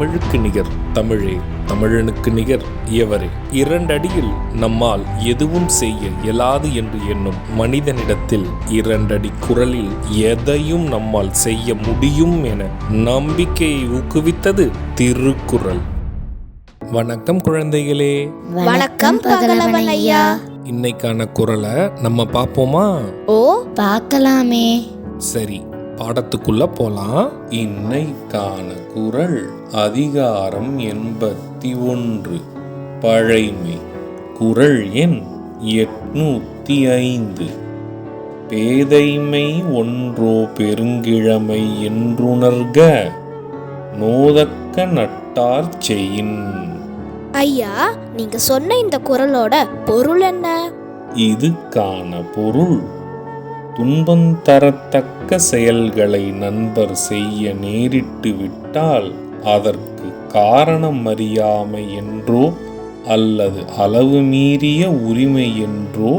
தமிழுக்கு நிகர் தமிழே, தமிழனுக்கு நிகர் எவரே. 2 அடியில் நம்மால் எதுவும் செய்ய இயலாது என்று எண்ணும் மனிதனிடத்தில் 2 அடி குரலில் எதையும் நம்மால் செய்ய முடியும் என நம்பிக்கையை ஊக்குவித்தது திருக்குறள். வணக்கம் குழந்தைகளே. வணக்கம் பகலவன் ஐயா. இன்னைக்கான குறளை நம்ம பார்ப்போமா? ஓ, பார்க்கலாமே. சரி, பாடத்துக்குள்ள போலாம். இன்னைக்கான குறள் அதிகாரம் 81, பழைமை. குறள் எண் 805. பேதைமை ஒன்றோ பெருங்கிழமை என்றுணர்க, நோதக்க நட்டார் செயின். ஐயா, நீங்க சொன்ன இந்த குறளோட பொருள் என்ன? இதுக்கான பொருள், துன்பம் தரத்தக்க செயல்களை நண்பர் செய்ய நேரிட்டு விட்டால் அதற்கு காரணம் அறியாமை என்றோ அல்லது அளவு மீறிய உரிமை என்றோ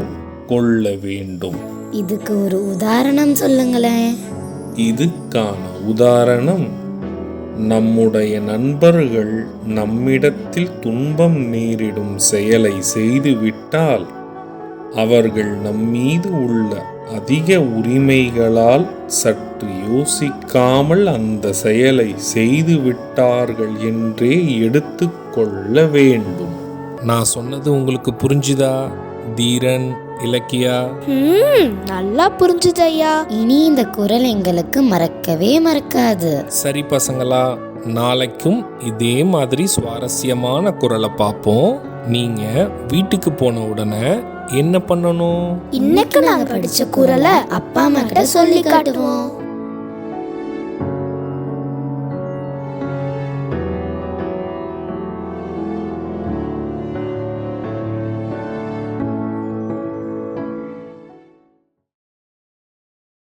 கொள்ள வேண்டும். இதுக்கு ஒரு உதாரணம் சொல்லுங்களேன். இதுக்கான உதாரணம், நம்முடைய நண்பர்கள் நம்மிடத்தில் துன்பம் நேரிடும் செயலை செய்துவிட்டால் அவர்கள் நம்மீது உள்ள அதிக உரிமைகளால் சற்று யோசிக்காமல் அந்த செயலை செய்துவிட்டார்கள் என்றே எடுத்துக்கொள்ள வேண்டும். நான் சொன்னது உங்களுக்கு புரிஞ்சுதா தீரன், இலக்கியா? நல்லா புரிஞ்சுது ஐயா. இனி இந்த குறள் எங்களுக்கு மறக்கவே மறக்காது. சரி பசங்களா, நாளைக்கும் இதே மாதிரி சுவாரஸ்யமான குறளை பார்ப்போம். நீங்க வீட்டுக்கு போன உடனே என்ன பண்ணணும்? இன்னைக்கு நாங்க படிச்ச குறளை அப்பா அம்மா கிட்ட சொல்லி காட்டுவோம்.